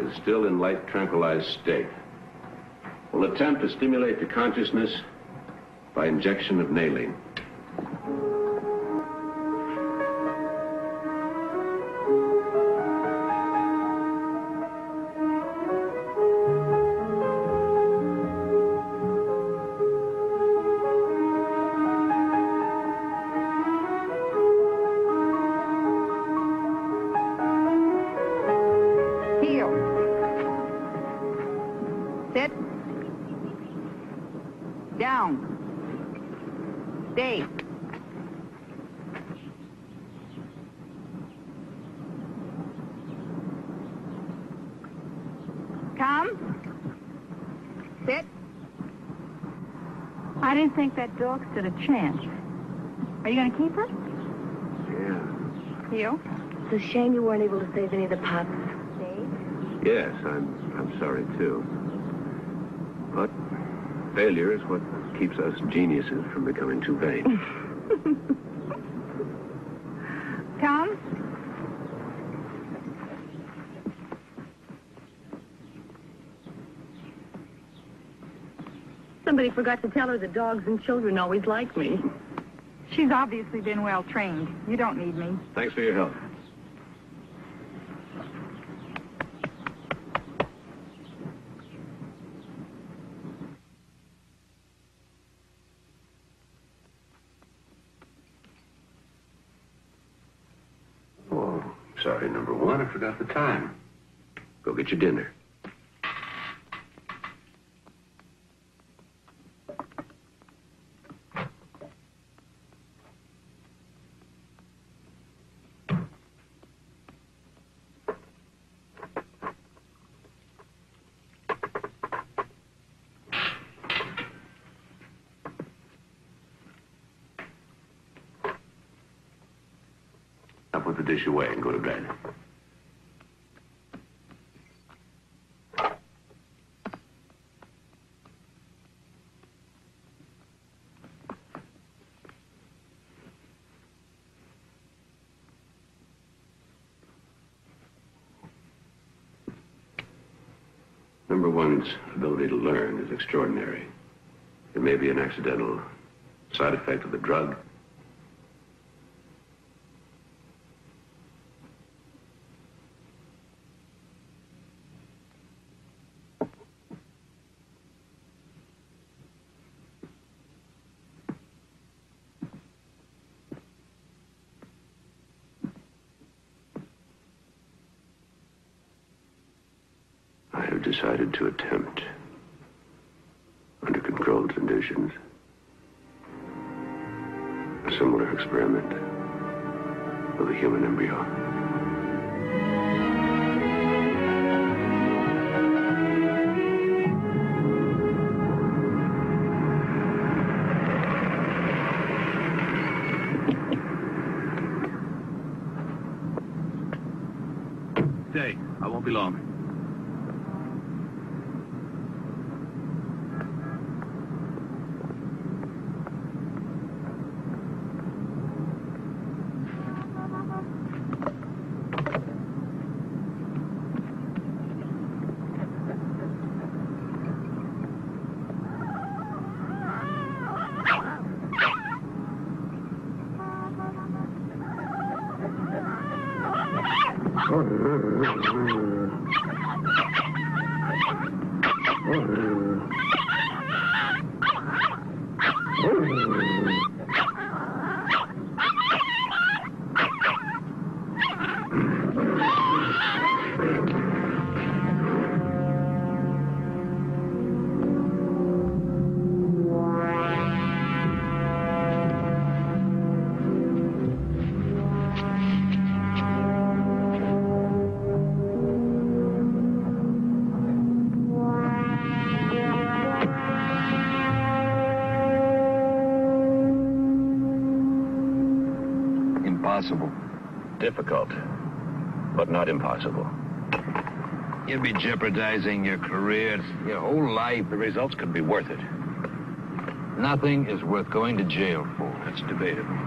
is still in light tranquilized state. We'll attempt to stimulate the consciousness by injection of naline. That dog stood a chance. Are you going to keep her? Yeah. You? It's a shame you weren't able to save any of the pups. Dave? Yes, I'm sorry, too. But failure is what keeps us geniuses from becoming too vain. Tom? Somebody forgot to tell her that dogs and children always like me. She's obviously been well trained. You don't need me. Thanks for your help. Oh, sorry, number one, I forgot the time. Go get your dinner. I'll put the dish away and go to bed. Number one's ability to learn is extraordinary. It may be an accidental side effect of the drug. I have decided to attempt, under controlled conditions, a similar experiment with a human embryo. Stay. I won't be long. Impossible. Difficult, but not impossible. You'd be jeopardizing your career, your whole life. The results could be worth it. Nothing is worth going to jail for. That's debatable.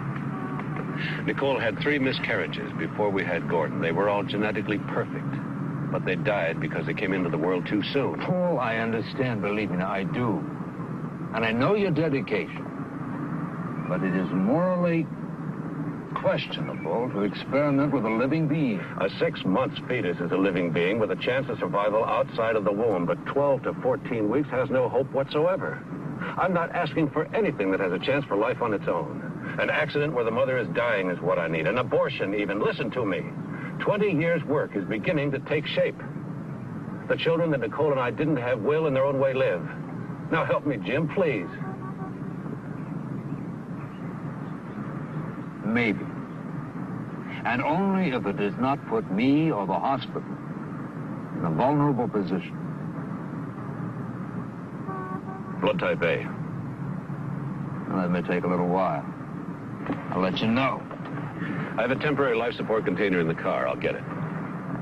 Nicole had 3 miscarriages before we had Gordon. They were all genetically perfect. but they died because they came into the world too soon. Paul, I understand, believe me, now I do. And I know your dedication. But it is morally questionable to experiment with a living being. A 6-month fetus is a living being with a chance of survival outside of the womb, but 12 to 14 weeks has no hope whatsoever. I'm not asking for anything that has a chance for life on its own. An accident where the mother is dying is what I need. An abortion, even. Listen to me. 20 years' work is beginning to take shape. The children that Nicole and I didn't have will, in their own way, live. Now help me, Jim, please. Maybe. And only if it does not put me or the hospital in a vulnerable position. Blood type A. Well, that may take a little while. I'll let you know. I have a temporary life support container in the car. I'll get it.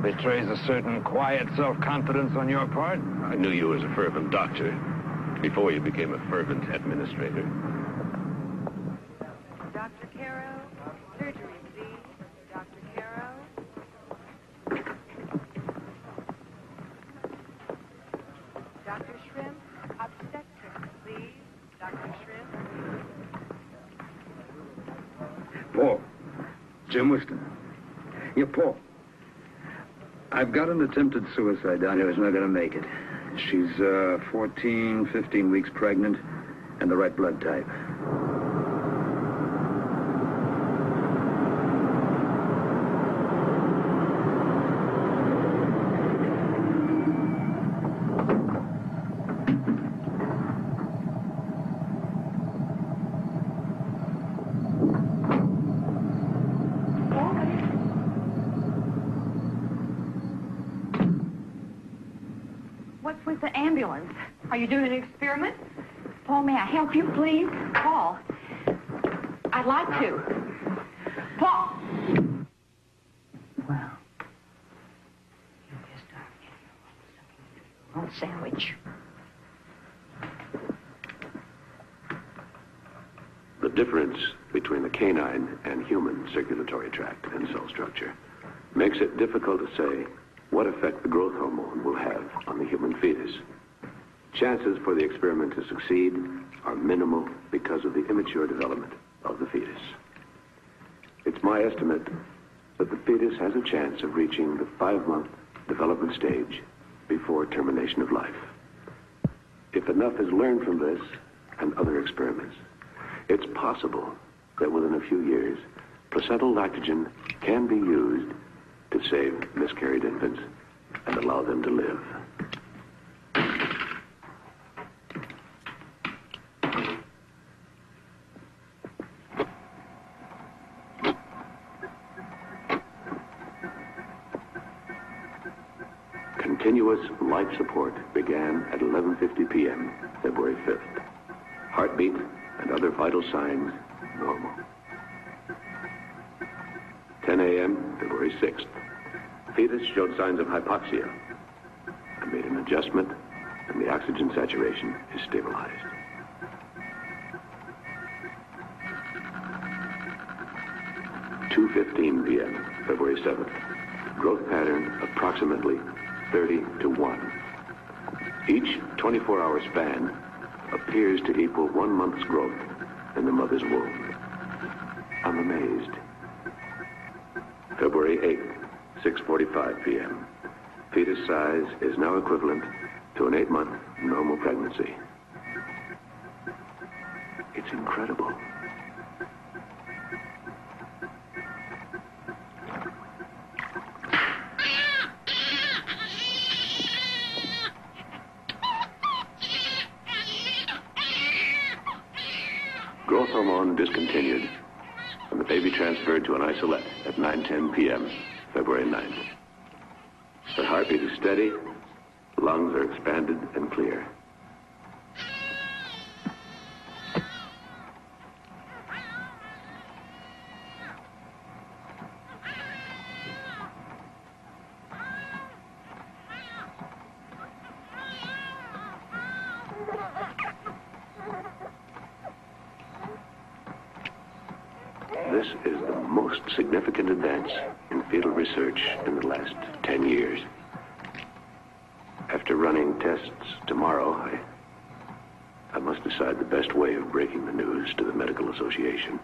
Betrays a certain quiet self-confidence on your part. I knew you as a fervent doctor before you became a fervent administrator. Dr. Caro, surgery, please. Dr. Caro. Dr. Shrimp, obstetrics, please. Dr. Shrimp. Paul. Jim Whiston. Yeah, Paul. I've got an attempted suicide down here who's not going to make it. She's 14, 15 weeks pregnant and the right blood type. What's with the ambulance? Are you doing an experiment? Paul, may I help you, please? Paul, I'd like to. Paul! Well, you just on sandwich. The difference between the canine and human circulatory tract and cell structure makes it difficult to say what effect the growth hormone will have on the human fetus. Chances for the experiment to succeed are minimal because of the immature development of the fetus. It's my estimate that the fetus has a chance of reaching the 5-month development stage before termination of life. If enough is learned from this and other experiments, it's possible that within a few years, placental lactogen can be used to save miscarried infants and allow them to live. Continuous life support began at 11:50 p.m., February 5th. Heartbeat and other vital signs normal. 10 a.m., February 6th. Fetus showed signs of hypoxia. I made an adjustment, and the oxygen saturation is stabilized. (2:15 p.m., February 7th. Growth pattern approximately 30 to 1. Each 24-hour span appears to equal 1 month's growth in the mother's womb. I'm amazed. February 8th, 6:45 p.m. Fetus size is now equivalent to an 8-month normal pregnancy. It's incredible. Growth hormone discontinued, and the baby transferred to an isolette at 9:10 p.m., February 9th. The heartbeat is steady, lungs are expanded and clear. This is the most significant advance in fetal research in the last 10 years. After running tests tomorrow, I must decide the best way of breaking the news to the Medical Association.